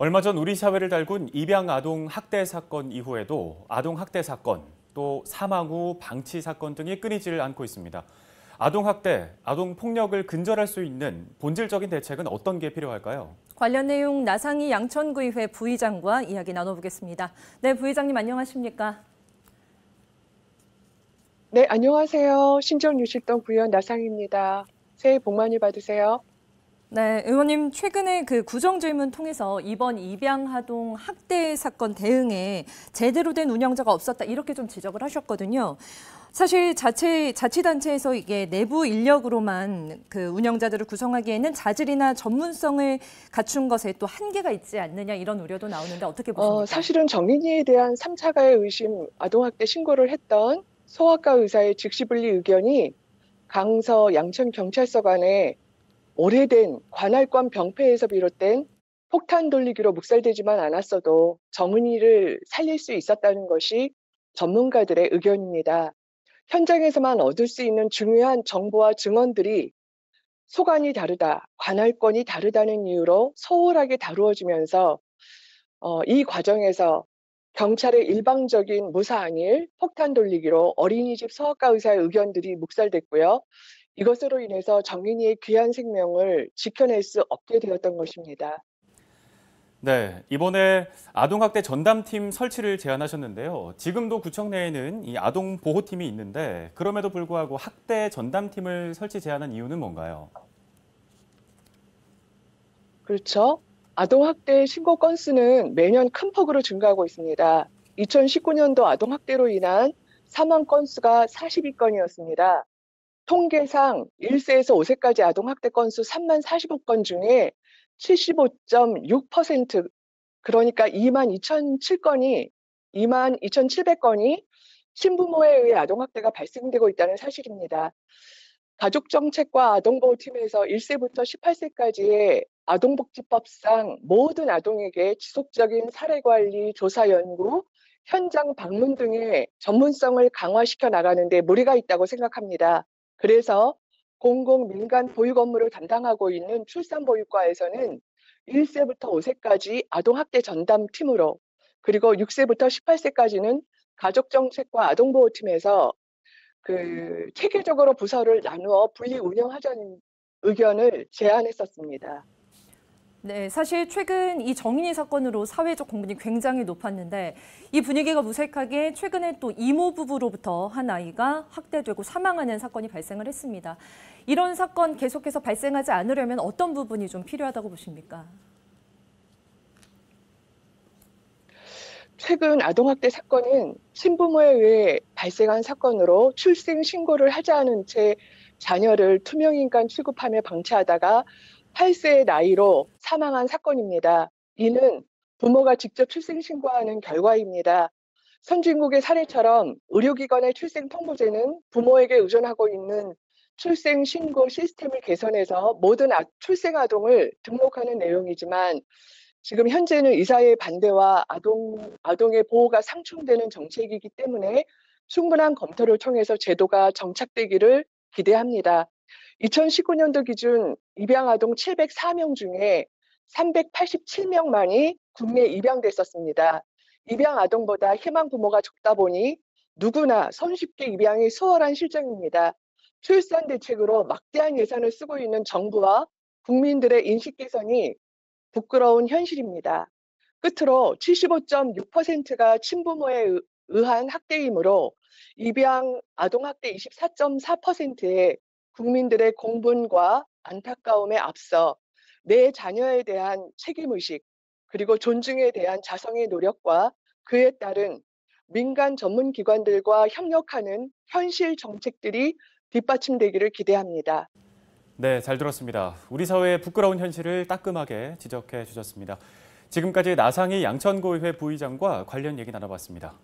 얼마 전 우리 사회를 달군 입양 아동 학대 사건 이후에도 아동 학대 사건, 또 사망 후 방치 사건 등이 끊이지를 않고 있습니다. 아동 학대, 아동 폭력을 근절할 수 있는 본질적인 대책은 어떤 게 필요할까요? 관련 내용 나상희 양천구의회 부의장과 이야기 나눠보겠습니다. 네, 부의장님 안녕하십니까? 네, 안녕하세요. 신정유실동 구의원 나상희입니다. 새해 복 많이 받으세요. 네, 의원님 최근에 그 구정질문 통해서 이번 입양아동 학대 사건 대응에 제대로 된 운영자가 없었다 이렇게 좀 지적을 하셨거든요. 사실 자치단체에서 이게 내부 인력으로만 그 운영자들을 구성하기에는 자질이나 전문성을 갖춘 것에 또 한계가 있지 않느냐 이런 우려도 나오는데 어떻게 보십니까? 사실은 정인이에 대한 3차 가해 의심 아동학대 신고를 했던 소아과 의사의 즉시분리 의견이 강서 양천경찰서 간에 오래된 관할권 병폐에서 비롯된 폭탄 돌리기로 묵살되지만 않았어도 정은이를 살릴 수 있었다는 것이 전문가들의 의견입니다. 현장에서만 얻을 수 있는 중요한 정보와 증언들이 소관이 다르다, 관할권이 다르다는 이유로 소홀하게 다루어지면서 이 과정에서 경찰의 일방적인 무사안일, 폭탄 돌리기로 어린이집 소아과 의사의 의견들이 묵살됐고요. 이것으로 인해서 정인이의 귀한 생명을 지켜낼 수 없게 되었던 것입니다. 네, 이번에 아동학대 전담팀 설치를 제안하셨는데요. 지금도 구청 내에는 이 아동보호팀이 있는데 그럼에도 불구하고 학대 전담팀을 설치 제안한 이유는 뭔가요? 그렇죠. 아동학대 신고 건수는 매년 큰 폭으로 증가하고 있습니다. 2019년도 아동학대로 인한 사망 건수가 42건이었습니다. 통계상 1세에서 5세까지 아동학대 건수 3만 45건 중에 75.6%, 그러니까 22,700건이 신부모에 의해 아동학대가 발생되고 있다는 사실입니다. 가족정책과 아동보호팀에서 1세부터 18세까지의 아동복지법상 모든 아동에게 지속적인 사례관리, 조사 연구, 현장 방문 등의 전문성을 강화시켜 나가는 데 무리가 있다고 생각합니다. 그래서 공공 민간 보육 업무를 담당하고 있는 출산보육과에서는 1세부터 5세까지 아동학대 전담팀으로, 그리고 6세부터 18세까지는 가족정책과 아동보호팀에서 체계적으로 부서를 나누어 분리 운영하자는 의견을 제안했었습니다. 네, 사실 최근 이 정인이 사건으로 사회적 공분이 굉장히 높았는데 이 분위기가 무색하게 최근에 또 이모 부부로부터 한 아이가 학대되고 사망하는 사건이 발생을 했습니다. 이런 사건 계속해서 발생하지 않으려면 어떤 부분이 좀 필요하다고 보십니까? 최근 아동학대 사건은 신부모에 의해 발생한 사건으로 출생 신고를 하지 않은 채 자녀를 투명인간 취급하며 방치하다가 8세의 나이로 사망한 사건입니다. 이는 부모가 직접 출생 신고하는 결과입니다. 선진국의 사례처럼 의료기관의 출생 통보제는 부모에게 의존하고 있는 출생 신고 시스템을 개선해서 모든 출생 아동을 등록하는 내용이지만 지금 현재는 의사의 반대와 아동의 보호가 상충되는 정책이기 때문에 충분한 검토를 통해서 제도가 정착되기를 기대합니다. 2019년도 기준 입양아동 704명 중에 387명만이 국내에 입양됐었습니다. 입양아동보다 희망 부모가 적다 보니 누구나 손쉽게 입양이 수월한 실정입니다. 출산 대책으로 막대한 예산을 쓰고 있는 정부와 국민들의 인식 개선이 부끄러운 현실입니다. 끝으로 75.6%가 친부모에 의한 학대이므로 입양 아동학대 24.4%의 국민들의 공분과 안타까움에 앞서 내 자녀에 대한 책임의식, 그리고 존중에 대한 자성의 노력과 그에 따른 민간 전문기관들과 협력하는 현실 정책들이 뒷받침되기를 기대합니다. 네, 잘 들었습니다. 우리 사회의 부끄러운 현실을 따끔하게 지적해 주셨습니다. 지금까지 나상희 양천구의회 부의장과 관련 얘기 나눠봤습니다.